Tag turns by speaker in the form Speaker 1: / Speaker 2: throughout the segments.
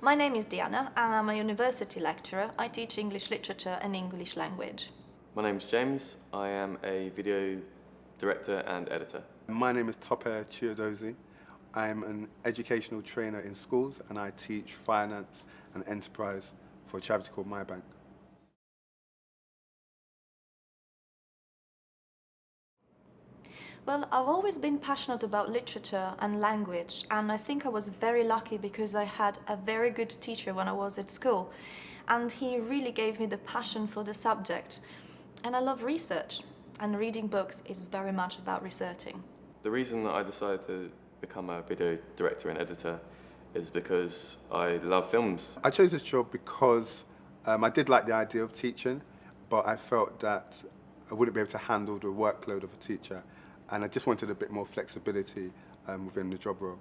Speaker 1: My name is Diana and I'm a university lecturer. I teach English literature and English language.
Speaker 2: My name's James. I am a video director and editor.
Speaker 3: My name is Tope Chiodozie. I'm an educational trainer in schools and I teach finance and enterprise for a charity called My Bank.
Speaker 1: Well, I've always been passionate about literature and language, and I think I was very lucky because I had a very good teacher when I was at school, and he really gave me the passion for the subject. And I love research, and reading books is very much about researching.
Speaker 2: The reason that I decided to become a video director and editor is because I love films.
Speaker 3: I chose this job because I did like the idea of teaching, but I felt that I wouldn't be able to handle the workload of a teacher, and I just wanted a bit more flexibility within the job role.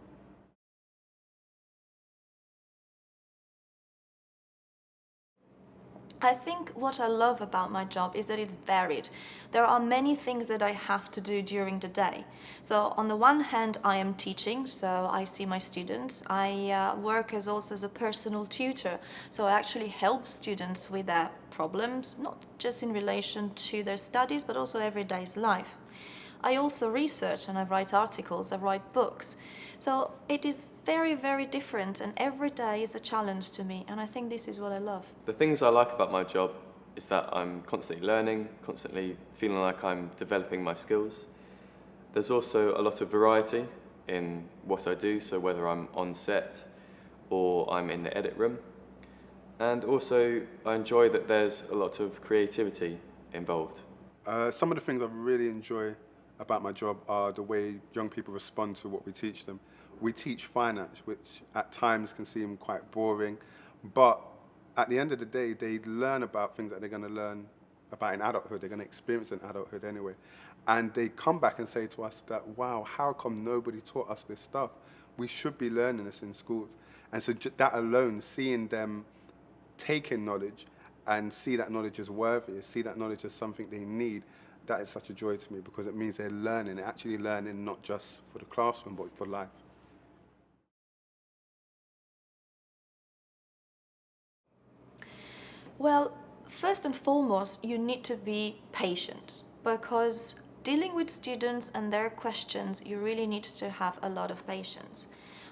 Speaker 1: I think what I love about my job is that it's varied. There are many things that I have to do during the day. So on the one hand, I am teaching, so I see my students. I work also as a personal tutor, so I actually help students with their problems, not just in relation to their studies, but also everyday life. I also research and I write articles, I write books. So it is very, very different, and every day is a challenge to me, and I think this is what I love.
Speaker 2: The things I like about my job is that I'm constantly learning, constantly feeling like I'm developing my skills. There's also a lot of variety in what I do, so whether I'm on set or I'm in the edit room. And also I enjoy that there's a lot of creativity involved.
Speaker 3: Some of the things I really enjoy about my job are the way young people respond to what we teach them. We teach finance, which at times can seem quite boring, but at the end of the day, they learn about things that they're going to learn about in adulthood. They're going to experience in adulthood anyway. And they come back and say to us that, wow, how come nobody taught us this stuff? We should be learning this in schools. And so that alone, seeing them take in knowledge and see that knowledge as worthy, see that knowledge as something they need, that is such a joy to me, because it means they're learning, they're actually learning not just for the classroom, but for life.
Speaker 1: Well, first and foremost, you need to be patient, because dealing with students and their questions, you really need to have a lot of patience.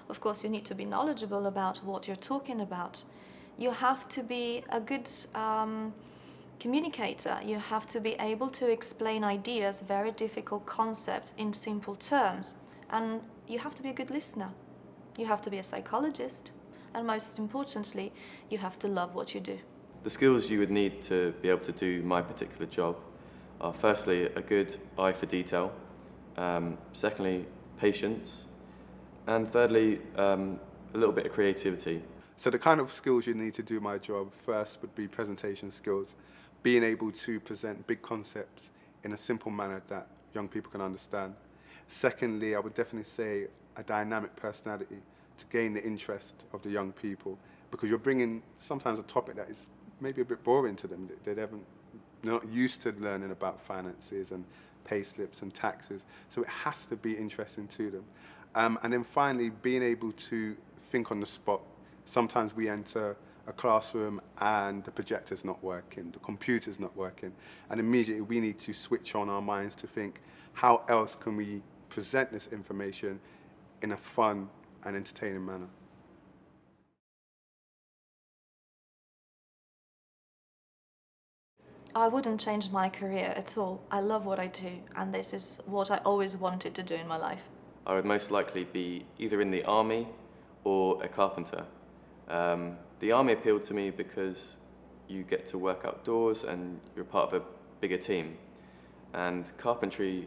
Speaker 1: Of course, you need to be knowledgeable about what you're talking about. You have to be a good communicator. You have to be able to explain ideas, very difficult concepts, in simple terms. And you have to be a good listener. You have to be a psychologist. And most importantly, you have to love what you do.
Speaker 2: The skills you would need to be able to do my particular job are firstly a good eye for detail, secondly patience, and thirdly a little bit of creativity.
Speaker 3: So the kind of skills you need to do my job first would be presentation skills, being able to present big concepts in a simple manner that young people can understand. Secondly, I would definitely say a dynamic personality to gain the interest of the young people, because you're bringing sometimes a topic that is maybe a bit boring to them. They're not used to learning about finances and pay slips and taxes, so it has to be interesting to them. And then finally, being able to think on the spot. Sometimes we enter a classroom and the projector's not working, the computer's not working, and immediately we need to switch on our minds to think, how else can we present this information in a fun and entertaining manner?
Speaker 1: I wouldn't change my career at all. I love what I do, and this is what I always wanted to do in my life.
Speaker 2: I would most likely be either in the army or a carpenter. The army appealed to me because you get to work outdoors and you're part of a bigger team. And carpentry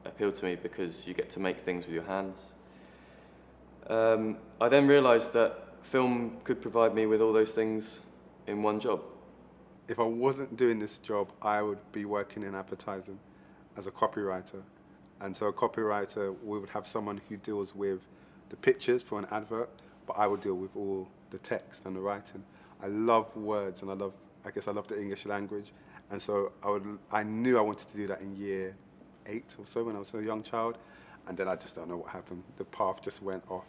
Speaker 2: appealed to me because you get to make things with your hands. I then realised that film could provide me with all those things in one job.
Speaker 3: If I wasn't doing this job, I would be working in advertising as a copywriter. And so a copywriter, we would have someone who deals with the pictures for an advert, but I would deal with all the text and the writing. I love words, and I love the English language. And so I knew I wanted to do that in year 8 or so when I was a young child. And then I just don't know what happened. The path just went off.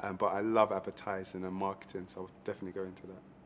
Speaker 3: But I love advertising and marketing, so I'll definitely go into that.